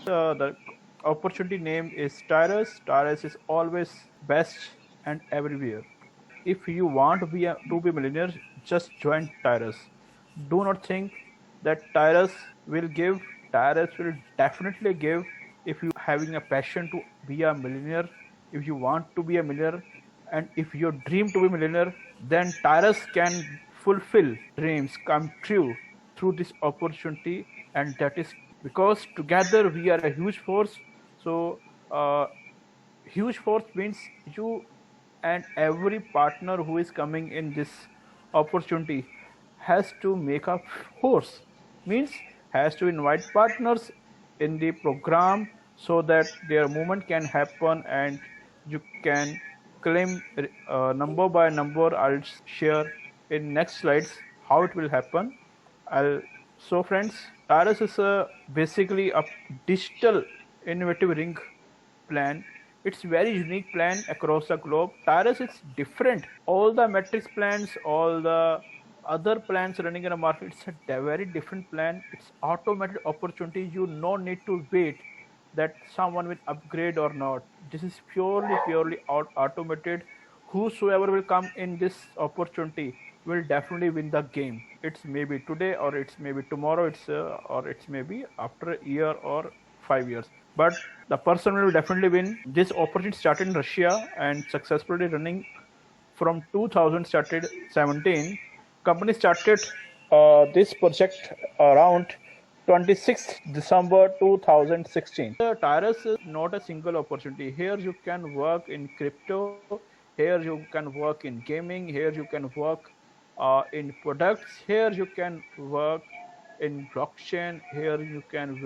The opportunity name is Tyrus. Tyrus is always best and everywhere. If you want to be millionaire, just join Tyrus. Do not think that Tyrus will give. Tyrus will definitely give if you having a passion to be a millionaire, if you want to be a millionaire, and if you dream to be millionaire, then Tyrus can fulfill dreams come true through this opportunity, and that is because together we are a huge force. So uh, huge force means you and every partner who is coming in this opportunity has to make a force, means has to invite partners in the program so that their movement can happen and you can claim number by number. I'll share in next slides how it will happen. I'll So friends, Taurus is basically a digital innovative ring plan. It's very unique plan across the globe. Tyrus is different. All the metrics plans, all the other plans running in the market, it's a very different plan. It's automated opportunity. You no need to wait that someone will upgrade or not. This is purely automated. Whosoever will come in this opportunity will definitely win the game. It's maybe today or it's maybe tomorrow. Or it's maybe after a year or 5 years. But the person will definitely win. This opportunity started in Russia and successfully running from 2000 started 17. Company started this project around 26th December 2016. Tyrus is not a single opportunity. Here you can work in crypto, here you can work in gaming, here you can work in products, here you can work in blockchain, here you can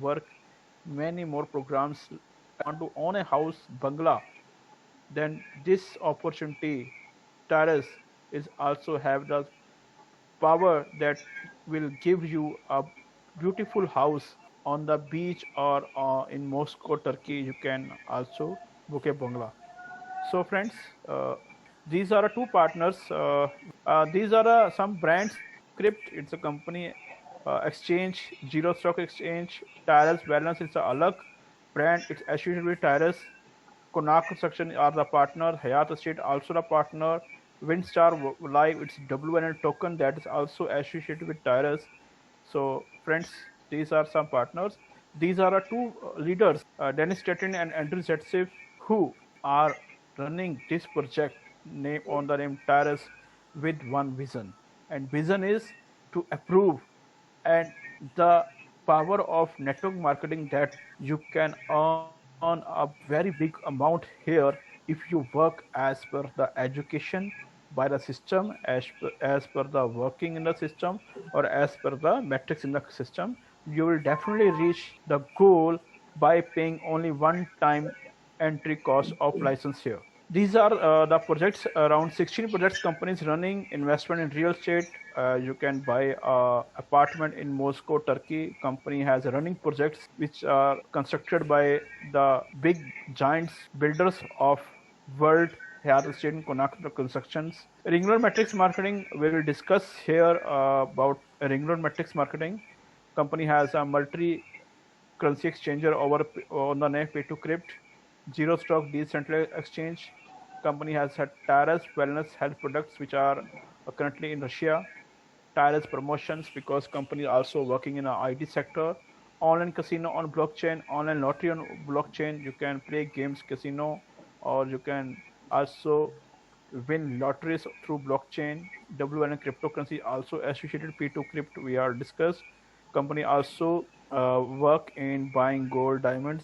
work many more programs. Want to own a house, bungalow, then this opportunity Taurus is also have the power that will give you a beautiful house on the beach or in Moscow, Turkey. You can also book a bungalow. So friends, these are two partners. These are some brands. Crypt, it's a company. Exchange, Zero Stock Exchange. Tyrus Wellness, it's a alag brand. It's associated with Tyrus. Konak Construction are the partner. Hayat Estate also the partner. Windstar Live, it's WNL token that is also associated with Tyrus. So friends, these are some partners. These are two leaders, Dennis Stratton and Andrew Zetsev, who are running this project name on the name Tyrus with one vision. And vision is to approve and the power of network marketing that you can earn a very big amount here if you work as per the education by the system, as per the working in the system, or as per the metrics in the system. You will definitely reach the goal by paying only one time entry cost of license here. These are the projects, around 16 projects companies running investment in real estate. You can buy apartment in Moscow, Turkey. Company has running projects which are constructed by the big giants builders of world. Hayat Estate and Konak Constructions. Ringlord Metrics Marketing, we will discuss here about Ringlord Metrics Marketing. Company has a multi currency exchanger over on the name Pay2Crypt. Zero Stock Decentralized Exchange. Company has had Tyrus Wellness Health Products, which are currently in Russia. Tyrus Promotions, because company also working in the IT sector. Online casino on blockchain, online lottery on blockchain. You can play games casino, or you can also win lotteries through blockchain. WN cryptocurrency also associated P2Crypt we are discussed. Company also work in buying gold, diamonds.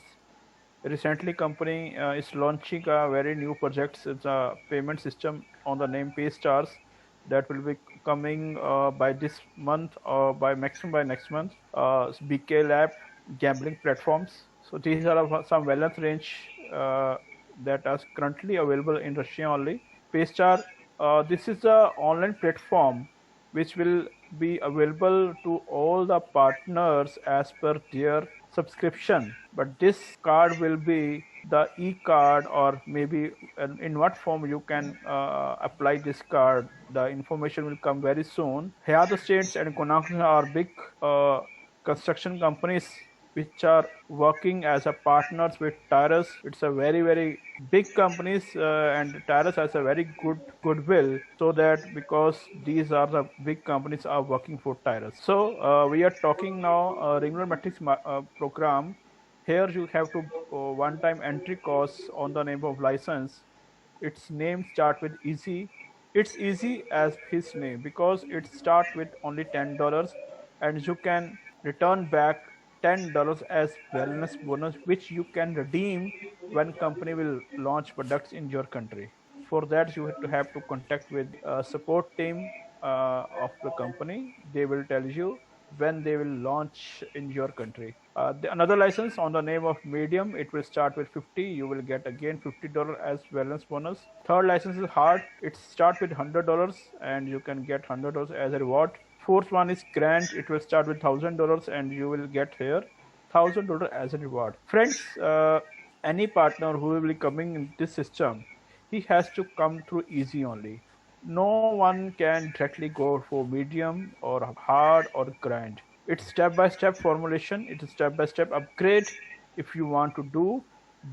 Recently, company is launching a very new project. It's a payment system on the name PayStars that will be coming by this month or by maximum by next month. BK Lab gambling platforms. So these are some wellness range that are currently available in Russia only. Paystar, this is a online platform which will be available to all the partners as per their subscription. But this card will be the e-card, or maybe in what form you can apply this card. The information will come very soon. Hayat Estates and Konak are big construction companies which are working as a partners with Tyrus. It's a very big companies, and Tyrus has a very good goodwill, so that because these are the big companies are working for Tyrus. So we are talking now regular metrics program. Here you have to one-time entry costs on the name of license. Its name start with easy. It's easy as his name because it start with only $10, and you can return back $10 as wellness bonus, which you can redeem when company will launch products in your country. For that, you have to contact with support team of the company. They will tell you when they will launch in your country. Another license on the name of Medium, it will start with 50. You will get again $50 as wellness bonus. Third license is Hard. It start with $100 and you can get $100 as a reward. Fourth one is Grant. It will start with $1,000 and you will get here $1,000 as a reward. Friends, any partner who will be coming in this system, he has to come through easy only. No one can directly go for medium or hard or grind. It's step by step formulation, it's step by step upgrade if you want to do.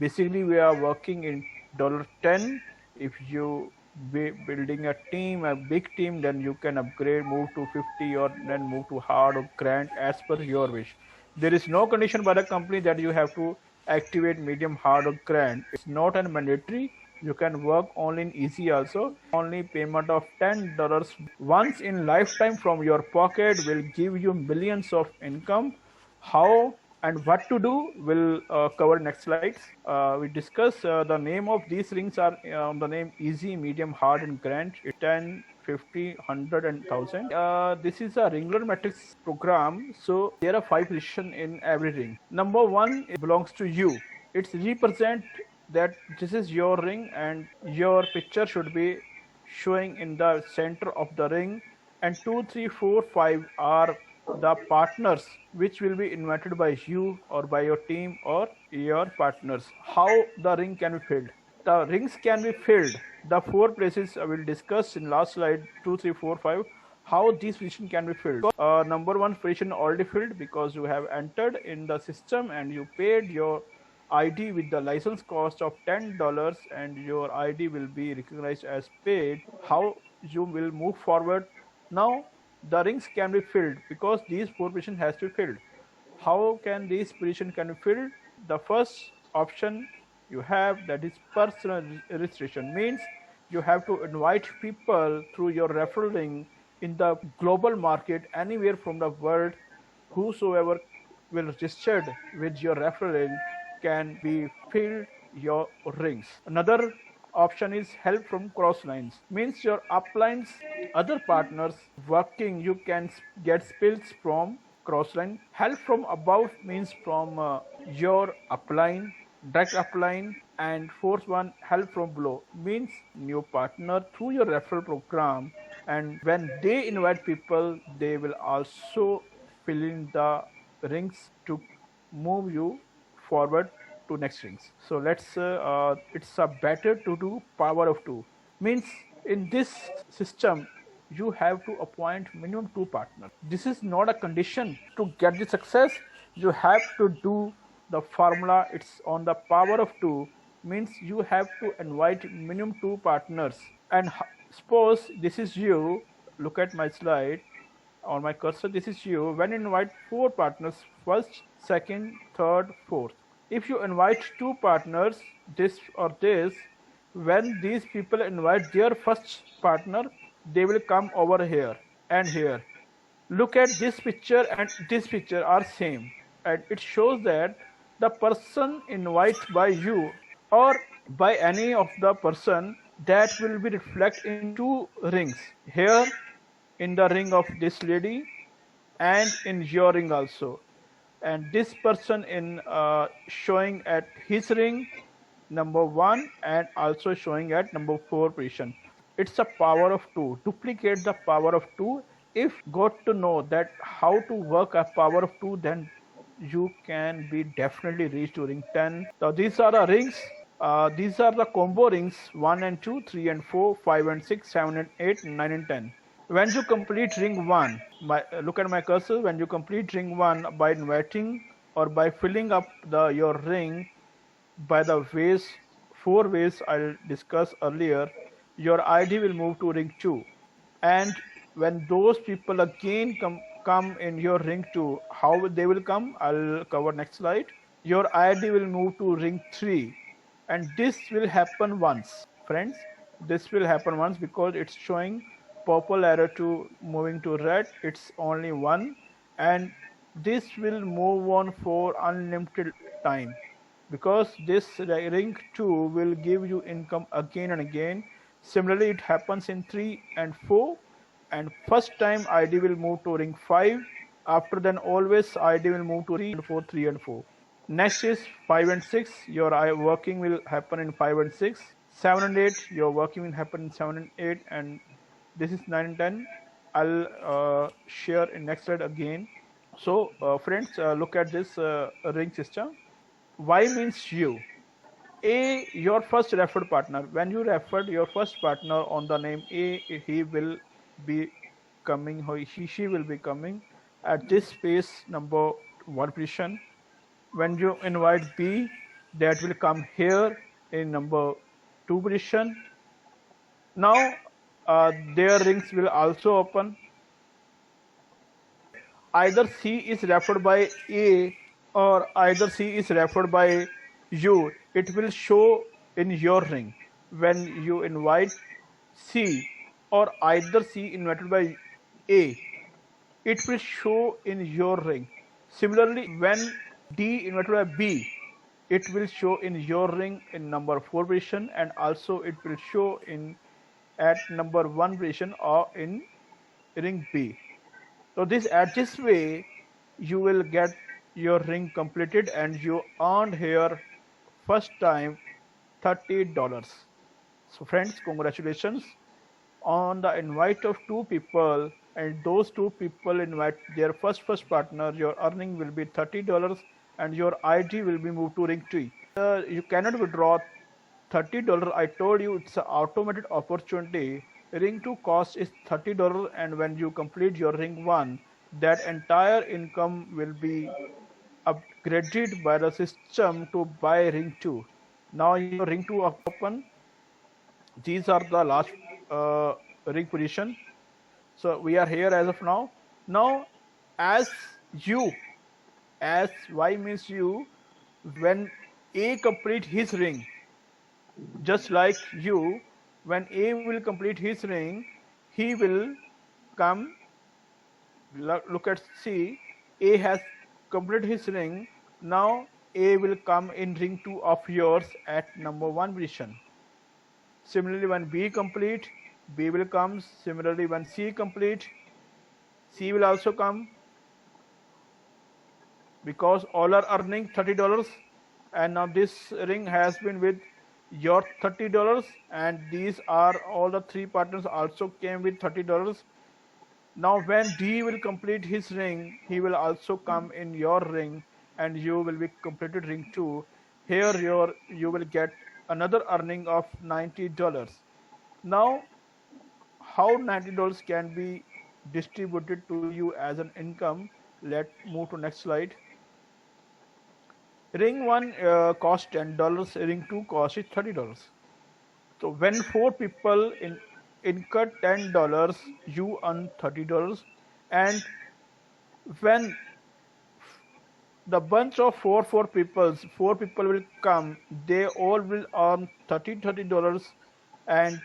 Basically, we are working in $10. If you be building a team, a big team, then you can upgrade, move to 50 or then move to hard or grind as per your wish. There is no condition by the company that you have to activate medium, hard or grind. It's not a mandatory. You can work only in easy also. Only payment of $10 once in lifetime from your pocket will give you millions of income. How and what to do will cover next slides. We discuss the name of these rings are the name easy, medium, hard and grand. 10, 50, 100 and 1000. This is a Ringler matrix program, so there are 5 positions in every ring. Number 1 belongs to you. It represents that this is your ring and your picture should be showing in the center of the ring, and 2, 3, 4, 5 are the partners which will be invited by you or by your team or your partners. How the ring can be filled? The rings can be filled. The 4 places I will discuss in last slide, 2, 3, 4, 5, how these position can be filled. Number 1 position already filled because you have entered in the system and you paid your ID with the license cost of $10 and your ID will be recognized as paid. How you will move forward? Now the rings can be filled because these 4 positions has to be filled. How can these position can be filled? The first option you have, that is personal registration, means you have to invite people through your referral link in the global market anywhere from the world. Whosoever will registered with your referral link can be filled your rings. Another option is help from cross lines, means your uplines, other partners working, you can get spills from cross line. Help from above means from your upline, direct upline. And fourth one, help from below, means new partner through your referral program, and when they invite people they will also fill in the rings to move you forward to next rings. So let's it's a better to do power of 2, means in this system you have to appoint minimum 2 partners. This is not a condition to get the success. You have to do the formula. It's on the power of 2, means you have to invite minimum 2 partners. And suppose this is you, look at my slide on my cursor, this is you. When you invite 4 partners, first, second, third, fourth. If you invite 2 partners, this or this, when these people invite their first partner, they will come over here and here. Look at this picture and this picture are same, and it shows that the person invited by you or by any of the person, that will be reflect in 2 rings, here in the ring of this lady and in your ring also. And this person in showing at his ring number 1 and also showing at number 4 position. It's a power of 2. Duplicate the power of 2. If got to know that how to work a power of 2, then you can be definitely reach to ring 10. So these are the rings. These are the combo rings 1 and 2, 3 and 4, 5 and 6, 7 and 8, 9 and 10. When you complete ring 1, look at my cursor, when you complete ring 1 by inviting or by filling up your ring by the ways, 4 ways I'll discuss earlier, your ID will move to ring 2. And when those people again come in your ring 2, how they will come, I'll cover next slide. Your ID will move to ring 3, and this will happen once, friends. This will happen once because it's showing purple arrow to moving to red. It's only one, and this will move on for unlimited time because this ring 2 will give you income again and again. Similarly, it happens in 3 and 4, and first time ID will move to ring 5. After then always ID will move to 3 and 4. Next is 5 and 6. Your working will happen in 5 and 6. 7 and 8, your working will happen in 7 and 8, and this is 9 and 10. I'll share in next slide again. So friends, look at this ring system. Y means you. A, your first referred partner. When you referred your first partner on the name A, he will be coming, she will be coming at this space number 1 position. When you invite B, that will come here in number 2 position. Now their rings will also open. Either C is referred by A or either C is referred by you. It will show in your ring when you invite C, or either C invited by A, it will show in your ring. Similarly, when D invited by B, it will show in your ring in number 4 position, and also it will show in at number 1 position or in ring B. So at this way you will get your ring completed and you earned here first time $30. So friends, congratulations on the invite of 2 people, and those 2 people invite their first partner. Your earning will be $30 and your ID will be moved to ring 3. You cannot withdraw $30. I told you it's an automated opportunity. Ring 2 cost is $30, and when you complete your ring 1, that entire income will be upgraded by the system to buy ring 2. Now your ring 2 open. These are the last ring position. So we are here as of now. Now as Y means you, when A complete his ring, just like you, when A will complete his ring, he will come. Look at C. A has completed his ring. Now A will come in ring 2 of yours at number 1 position. Similarly, when B complete, B will come. Similarly, when C complete, C will also come, because all are earning $30, and now this ring has been with your $30, and these are all the 3 partners also came with $30. Now when D will complete his ring, he will also come in your ring, and you will be completed ring 2. Here you will get another earning of $90. Now how $90 can be distributed to you as an income? Let's move to next slide. Ring 1 costs $10, ring 2 costs $30. So when 4 people incur $10, you earn $30, and when the bunch of 4 people will come, they all will earn $30, and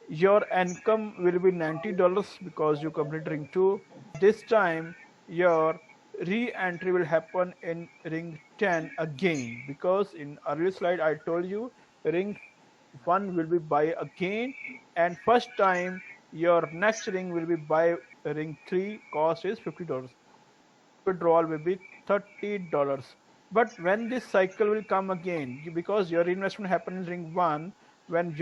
your income will be $90 because you complete ring 2. This time your re-entry will happen in ring 10 again, because in earlier slide I told you ring 1 will be buy again, and first time your next ring will be buy ring 3, cost is $50. Withdrawal will be $30. But when this cycle will come again, because your investment happened in ring 1, when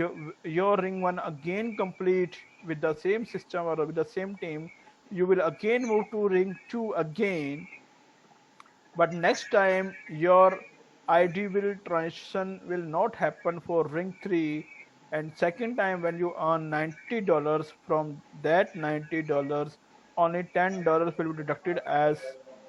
your ring 1 again complete with the same system or with the same team, you will again move to ring 2 again. But next time your ID will transition will not happen for ring 3, and second time when you earn $90, from that $90 only $10 will be deducted as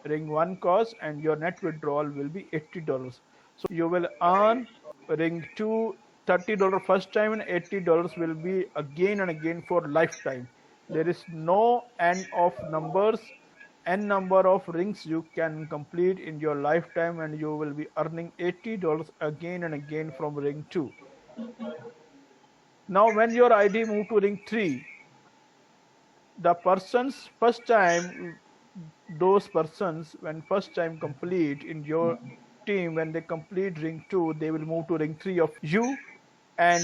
ring 1 cost, and your net withdrawal will be $80. So you will earn ring 2 $30 first time, and $80 will be again and again for lifetime. There is no end of numbers, n number of rings you can complete in your lifetime, and you will be earning $80 again and again from ring 2. Now when your ID move to ring 3, the persons first time, those persons when first time complete in your team, when they complete ring 2, they will move to ring 3 of you, and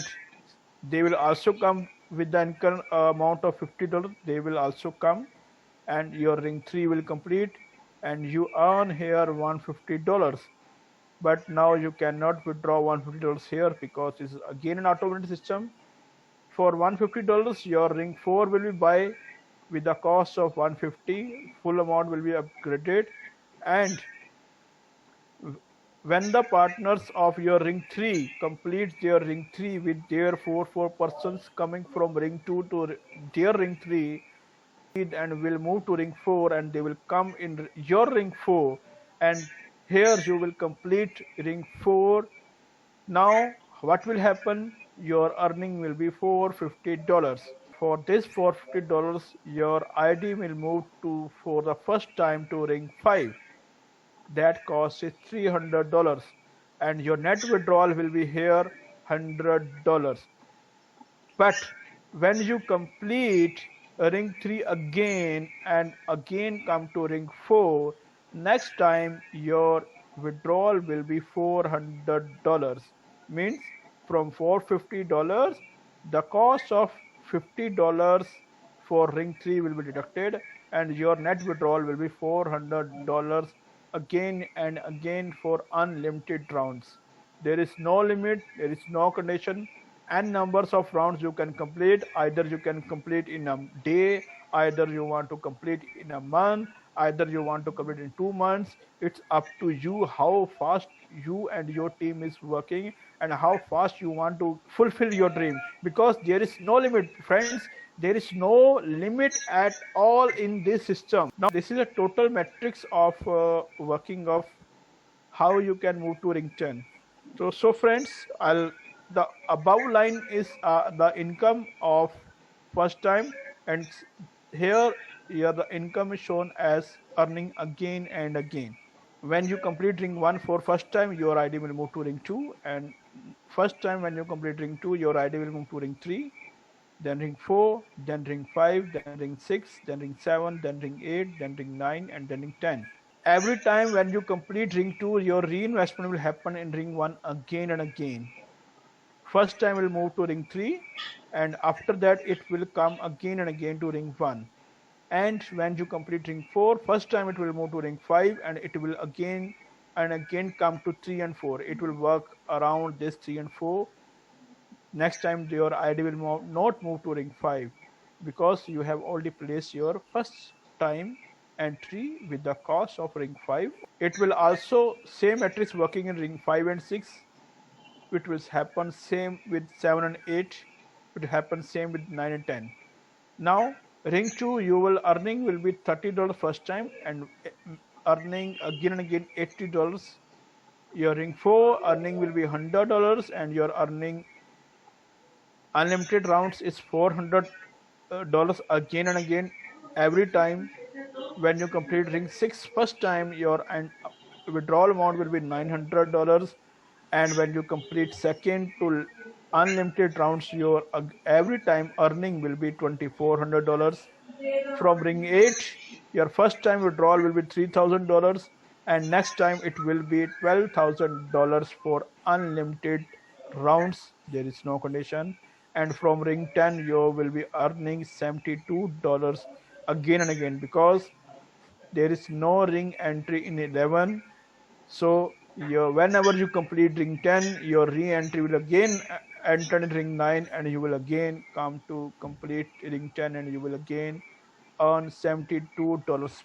they will also come with the income amount of $50. They will also come, and your ring 3 will complete, and you earn here $150. But now you cannot withdraw $150 here because this is again an automated system. For $150, your ring 4 will be buy with the cost of $150. Full amount will be upgraded, and when the partners of your ring 3 complete their ring 3 with their four persons coming from ring 2 to their ring 3, and will move to ring 4, and they will come in your ring 4, and here you will complete ring 4. Now what will happen? Your earning will be $450. For this $450, your ID will move to for the first time to ring 5. That cost is $300, and your net withdrawal will be here $100. But when you complete ring 3 again and again come to ring 4, next time your withdrawal will be $400. Means from $450, the cost of $50 for ring 3 will be deducted, and your net withdrawal will be $400 again and again for unlimited rounds. There is no limit, there is no condition. N numbers of rounds you can complete. Either you can complete in a day, either you want to complete in a month, either you want to complete in 2 months. It's up to you how fast you and your team is working, and how fast you want to fulfill your dream, because there is no limit, friends. There is no limit at all in this system. Now this is a total matrix of working of how you can move to ring 10. So friends, the above line is the income of first time, and here the income is shown as earning again and again. When you complete ring 1 for first time, your ID will move to ring 2, and first time when you complete ring 2, your ID will move to ring 3, then ring 4, then ring 5, then ring 6, then ring 7, then ring 8, then ring 9, and then ring 10. Every time when you complete ring 2, your reinvestment will happen in ring 1 again and again. First time will move to ring 3, and after that it will come again and again to ring 1. And when you complete ring 4, first time it will move to ring 5, and it will again and again come to 3 and 4. It will work around this 3 and 4. Next time your ID will not move to ring 5, because you have already placed your first time entry with the cost of ring 5. It will also same matrix working in ring 5 and 6. It will happen same with 7 and 8. It will happen same with 9 and 10. Now ring 2, you will earning will be $30 first time, and earning again and again $80. Your ring 4 earning will be $100, and your earning unlimited rounds is $400 again and again every time. When you complete ring 6 first time, your withdrawal amount will be $900, and when you complete second to unlimited rounds, your every time earning will be $2,400. From ring 8, your first time withdrawal will be $3,000, and next time it will be $12,000 for unlimited rounds. There is no condition. And from ring 10, you will be earning $72 again and again, because there is no ring entry in 11. So whenever you complete ring 10, your re-entry will again enter in ring 9, and you will again come to complete ring 10, and you will again earn $72.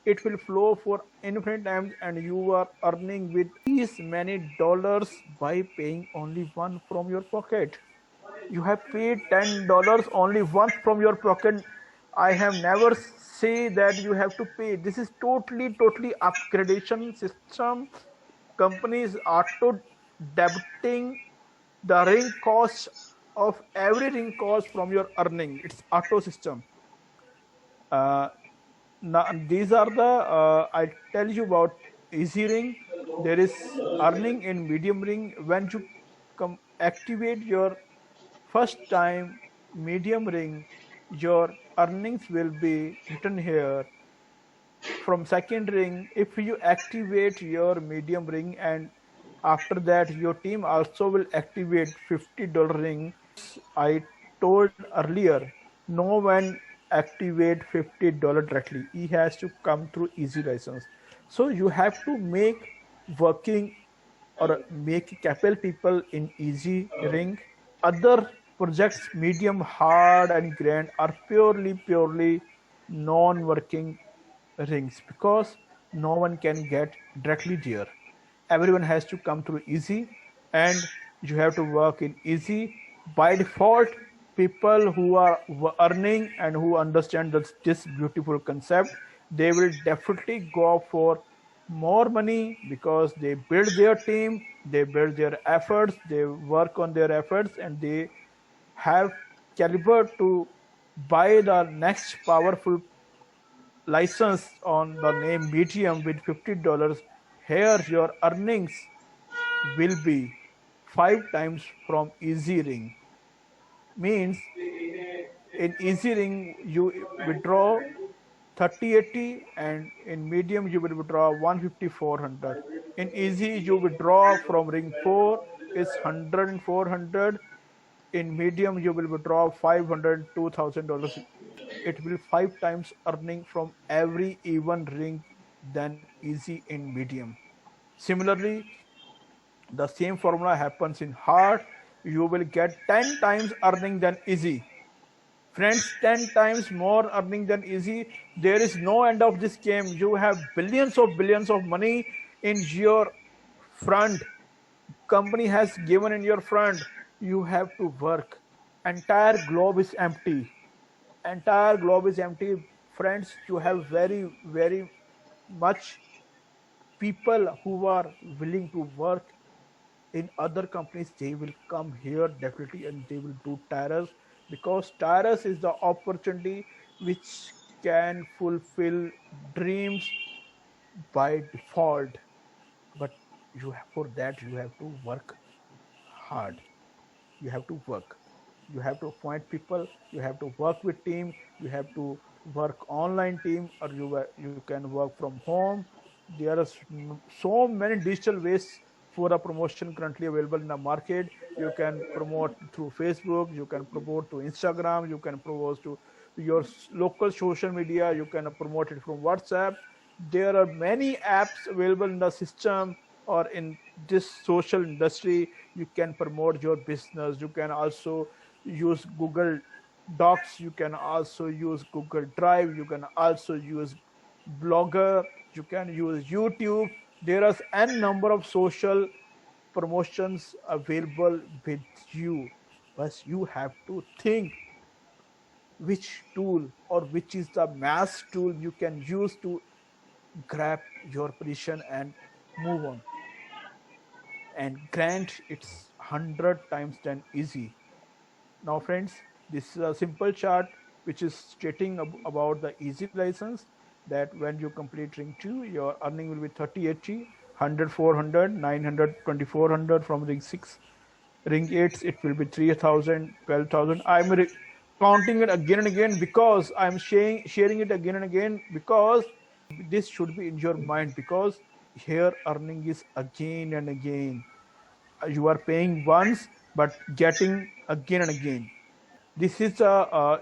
It will flow for infinite times, and you are earning with these many dollars by paying only one from your pocket. You have paid $10 only once from your pocket. I have never say that you have to pay. This is totally upgradation system. Companies auto debiting the ring cost of every ring cost from your earning. It's auto system. Uh, now, these are the I tell you about easy ring. There is earning in medium ring. When you activate your first time medium ring, your earnings will be written here. From second ring, if you activate your medium ring, and after that your team also will activate $50 ring. I told earlier, no one activate $50 directly. He has to come through easy license. So you have to make working or make capable people in easy ring. Other projects, medium, hard, and grand, are purely non-working rings because no one can get directly there. Everyone has to come through easy, and you have to work in easy. By default, people who are earning and who understand this beautiful concept, they will definitely go for more money because they build their team, they build their efforts, they work on their efforts, and they have caliber to buy the next powerful license on the name Medium with $50. Here your earnings will be 5 times from easy ring. Means in easy ring you withdraw 3080, and in medium you will withdraw 150 400. In easy you withdraw from ring 4 is 100 and 400. In medium you will withdraw 500 $2000. It will 5 times earning from every even ring than easy in medium. Similarly, the same formula happens in hard. You will get 10 times earning than easy. Friends, 10 times more earning than easy. There is no end of this game. You have billions of money in your front. Company has given in your front. You have to work. Entire globe is empty. Entire globe is empty. Friends, you have very much people who are willing to work in other companies. They will come here definitely, and they will do Tyrus, because Tyrus is the opportunity which can fulfill dreams by default. But for that you have to work hard. You have to work. You have to appoint people. You have to work with team. You have to work online team, or you can work from home. There are so many digital ways for a promotion currently available in the market. You can promote through Facebook. You can promote to Instagram. You can promote to your local social media. You can promote it from WhatsApp. There are many apps available in the system or in this social industry. You can promote your business. You can also use Google Docs. You can also use Google Drive. You can also use Blogger. You can use YouTube. There are n number of social promotions available with you, but you have to think which tool or which is the mass tool you can use to grab your position and move on. And grant it's 100 times than easy. Now friends, this is a simple chart which is stating about the easy license, that when you complete ring 2 your earning will be 3080, 100 400, 900 2400. From ring 6, ring 8 it will be 3000, 12,000. I'm counting it again and again because I'm sharing it again and again, because this should be in your mind, because here earning is again and again. You are paying once but getting again and again. This is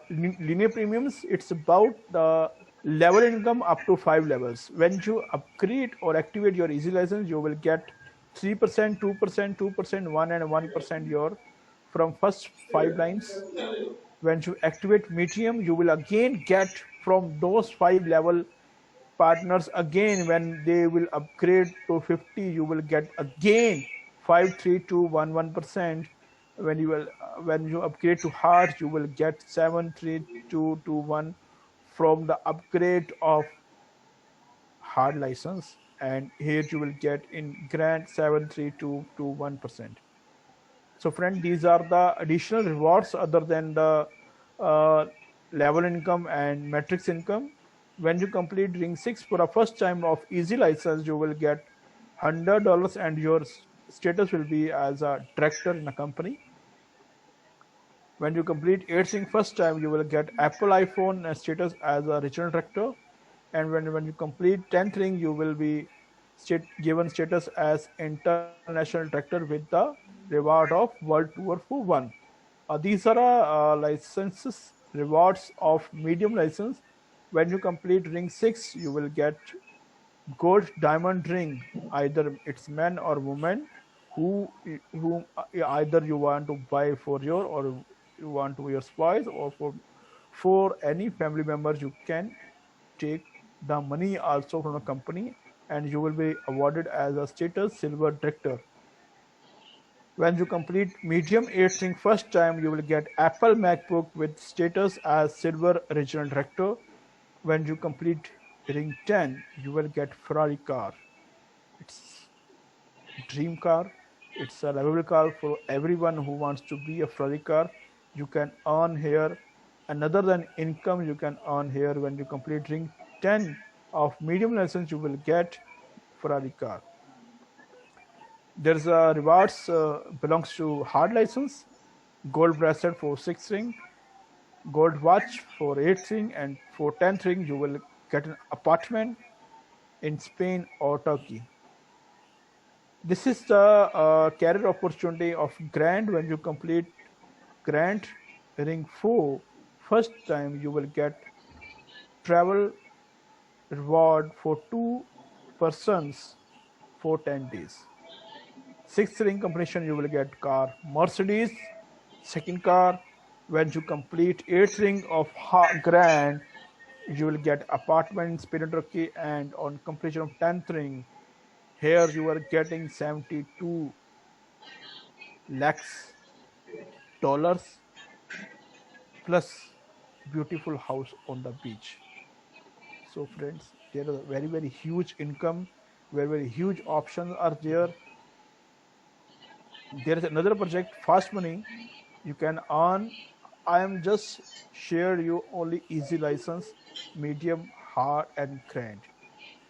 linear premiums. It's about the level income up to 5 levels. When you upgrade or activate your easy license, you will get 3%, 2%, 2%, 1 and 1% your from first 5 lines. When you activate medium, you will again get from those 5 level partners again. When they will upgrade to 50, you will get again 5 3 2 1 1%. When you upgrade to hard, you will get 7 3 2 2 1 from the upgrade of hard license, and here you will get in grant 732 to 1%. So friend, these are the additional rewards other than the uh, level income and matrix income. When you complete ring 6 for the first time of easy license, you will get $100 and your status will be as a director in a company. When you complete 8th ring first time, you will get Apple iPhone status as a regional director. And when you complete 10th ring, you will be given status as international director with the reward of World Tour for one. These are licenses, rewards of medium license. When you complete ring 6, you will get gold diamond ring, either it's man or woman, who either you want to buy for your, or you want to your spouse, or for any family members. You can take the money also from the company, and you will be awarded as a status silver director. When you complete medium 8th ring first time, you will get Apple MacBook with status as silver regional director. When you complete ring 10, you will get Ferrari car. It's dream car. It's a lovable car for everyone who wants to be a Ferrari car. You can earn here another than income you can earn here. When you complete ring 10 of medium license, you will get Ferrari car. There's a rewards belongs to hard license, gold bracelet for 6th ring, gold watch for 8th ring, and for 10th ring you will get an apartment in Spain or Turkey. This is the career opportunity of Grand. When you complete Grand ring 4 first time, you will get travel reward for 2 persons for 10 days. 6th ring completion, you will get car Mercedes, second car. When you complete 8th ring of Grand, you will get apartment in Spain and Turkey. And on completion of 10th ring, here you are getting 72 lakhs dollars plus beautiful house on the beach. So friends, there is a very huge income, very huge options are there. There is another project, Fast Money. You can earn. I am just share you only easy license, medium, hard, and grand.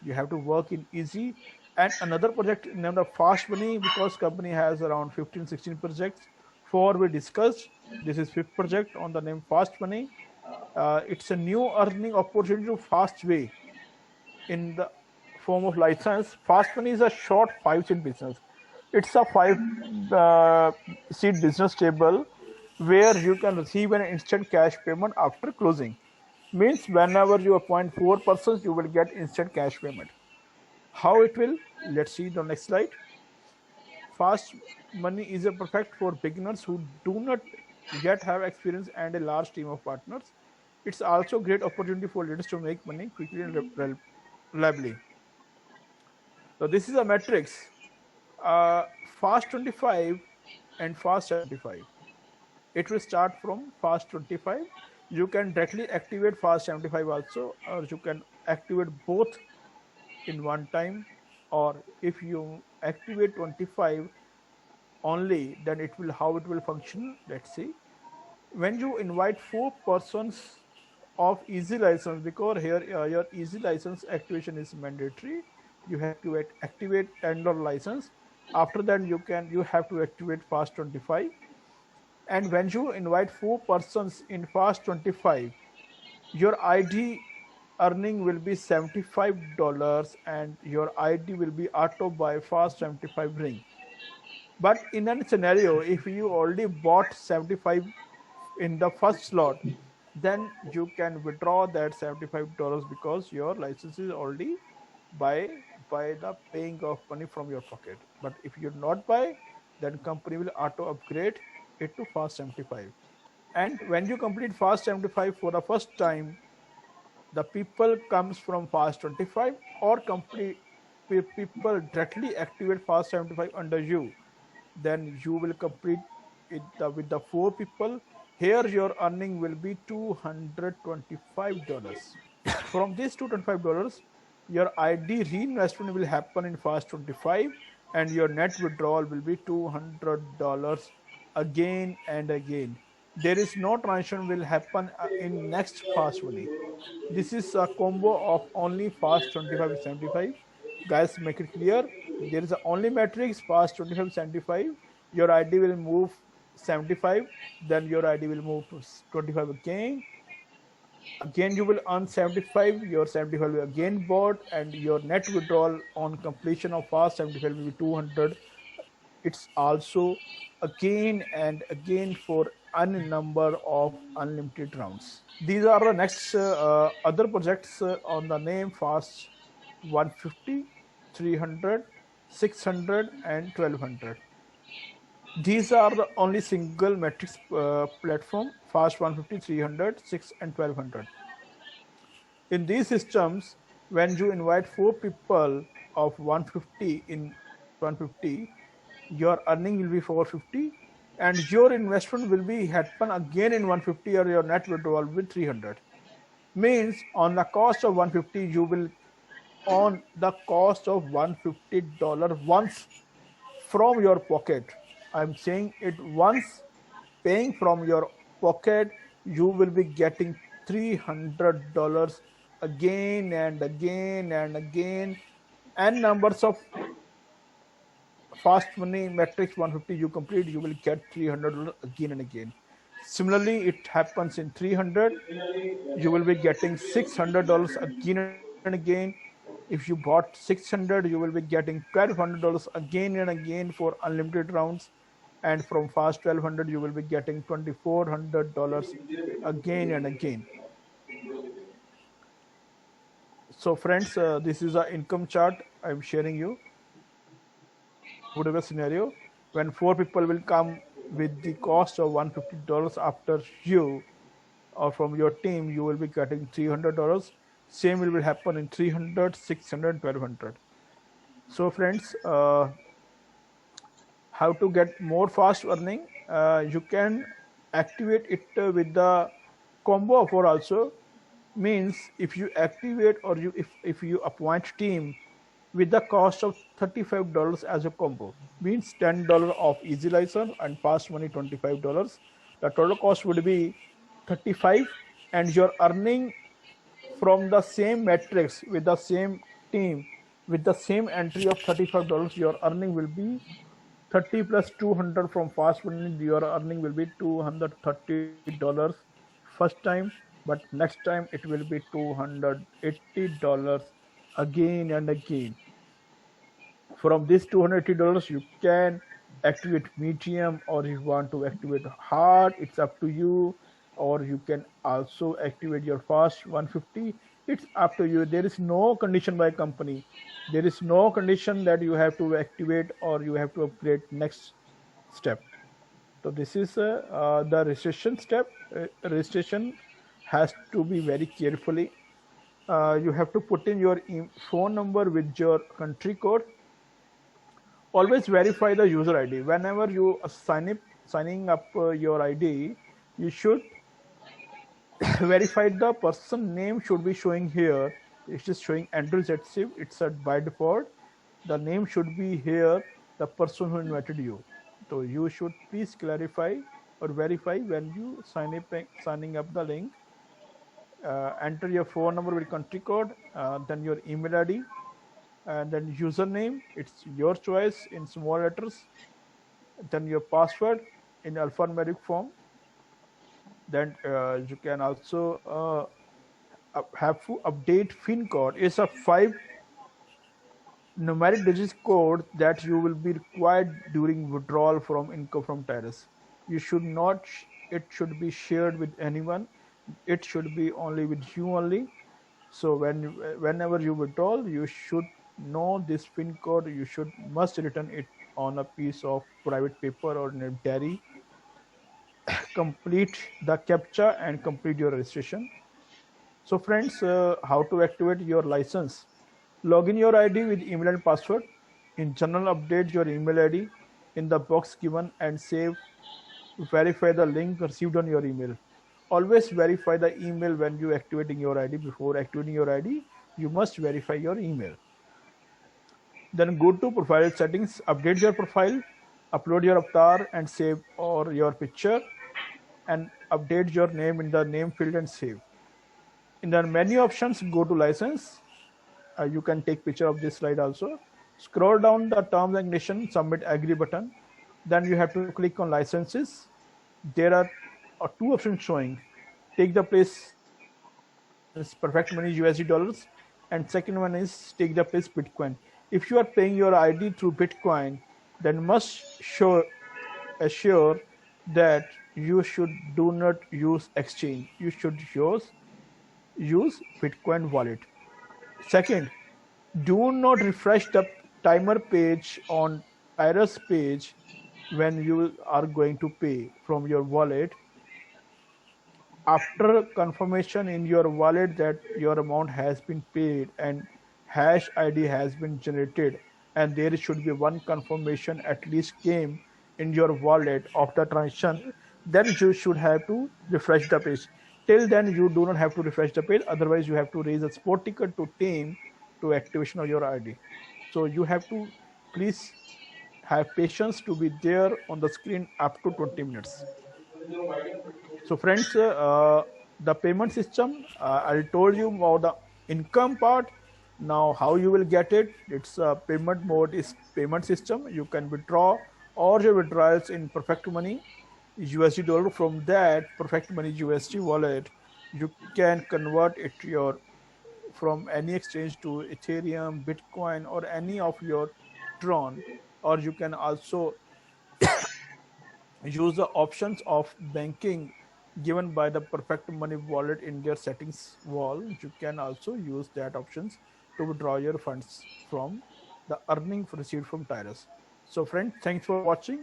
You have to work in easy. And another project named Fast Money, because company has around 15 16 projects. Four we discussed. This is fifth project on the name Fast Money. It's a new earning opportunity to fast way in the form of license. Fast Money is a short 5 seat business. It's a 5 seat business table where you can receive an instant cash payment after closing. Means whenever you appoint 4 persons, you will get instant cash payment. How it will? Let's see the next slide. Fast Money is a perfect for beginners who do not yet have experience and a large team of partners. It's also a great opportunity for leaders to make money quickly and reliably. So this is a matrix. Fast 25 and Fast 75. It will start from Fast 25. You can directly activate Fast 75 also, or you can activate both in one time. Or if you activate 25 only, then it will, how it will function, let's see. When you invite 4 persons of easy license, because here your easy license activation is mandatory, you have to activate $10 license. After that, you have to activate Fast 25. And when you invite 4 persons in Fast 25, your ID earning will be $75, and your ID will be auto by Fast 75 ring. But in a scenario, if you already bought 75 in the first slot, then you can withdraw that $75 because your license is already by the paying of money from your pocket. But if you not buy, then company will auto upgrade it to Fast 75. And when you complete Fast 75 for the first time, the people comes from Fast 25, or company people directly activate Fast 75 under you. Then you will complete it with the 4 people. Here your earning will be $225. From this $225, your ID reinvestment will happen in Fast 25 and your net withdrawal will be $200 again and again. There is no transaction will happen in next Fast Money. This is a combo of only Fast 25 75. Guys, make it clear. There is a only matrix Fast 25 75. Your ID will move 75, then your ID will move to 25 again. Again, you will earn 75. Your 75 will again bought, and your net withdrawal on completion of Fast 75 will be 200. It's also again and again for n number of unlimited rounds. These are the next other projects on the name Fast 150, 300, 600, and 1200. These are the only single metrics platform Fast 150, 300, 6, and 1200. In these systems, when you invite 4 people of 150 in 150, your earning will be 450 and your investment will be happen again in 150 or your net withdrawal will be 300. Means on the cost of 150 you will on the cost of $150 once from your pocket. I'm saying it once, paying from your pocket, you will be getting $300 again and again and again, and numbers of Fast Money Matrix 150 you complete, you will get $300 again and again. Similarly, it happens in 300, you will be getting $600 again and again. If you bought 600, you will be getting $1,200 again and again for unlimited rounds. And from Fast 1200, you will be getting $2,400 again and again. So, friends, this is an income chart I'm sharing you. Whatever scenario, when 4 people will come with the cost of $150 after you or from your team, you will be getting $300. Same will happen in 300, 600, 1200. So, friends, how to get more fast earning? You can activate it with the combo offer also. Means if you activate or if you appoint team with the cost of $35 as a combo, means $10 of easy license and fast money $25. The total cost would be 35, and you're earning from the same metrics with the same team with the same entry of $35. Your earning will be 30 plus 200 from fast money. Your earning will be $230 first time, but next time it will be $280 again and again. From this $280, you can activate medium, or if you want to activate hard, it's up to you. Or you can also activate your fast 150. It's up to you. There is no condition by company. There is no condition that you have to activate or you have to upgrade next step. So this is the registration step. Registration has to be very carefully. You have to put in your phone number with your country code. Always verify the user ID. Whenever you signing up your ID, you should verify the person name should be showing here. It is showing Andrew Zetsiv. It's set by default. The name should be here, the person who invited you. So you should please clarify or verify when you signing up the link. Enter your phone number with country code, then your email ID, and then username. It's your choice in small letters. Then your password in alphanumeric form. Then you can also have to update PIN code. It's a 5 numeric digit code that you will be required during withdrawal from income from Terrace. You should not, it should be shared with anyone. It should be only with you only. So whenever you withdraw, you should know this PIN code. You must return it on a piece of private paper or in a diary. Complete the captcha and complete your registration. So friends, how to activate your license? Log in your ID with email and password. In general, update your email ID in the box given and save verify the link received on your email. Always verify the email when you activating your ID. Before activating your ID, you must verify your email. Then go to profile settings, update your profile, upload your avatar and save or your picture, and update your name in the name field and save. In the menu options, go to license. You can take picture of this slide also. Scroll down the terms and condition, submit agree button. Then you have to click on licenses. There are two options showing. Take the place is perfect money USD dollars, and second one is take the place Bitcoin. If you are paying your ID through Bitcoin, then must assure that you should do not use exchange. You should use Bitcoin wallet. Second, do not refresh the timer page on Iris page when you are going to pay from your wallet. After confirmation in your wallet that your amount has been paid and hash ID has been generated, and there should be one confirmation at least came in your wallet of the transaction, then you should have to refresh the page. Till then, you do not have to refresh the page. Otherwise, you have to raise a support ticket to team to activation of your ID. So you have to please have patience to be there on the screen up to 20 minutes. So friends, the payment system, I told you about the income part. Now how you will get it? It's payment mode is payment system. You can withdraw all your withdrawals in Perfect Money USD dollar. From that Perfect Money USD wallet, you can convert it your from any exchange to Ethereum, Bitcoin, or any of your Tron, or you can also use the options of banking given by the Perfect Money wallet in their settings wall. You can also use that options to withdraw your funds from the earning received from Tyrus. So friends, thanks for watching.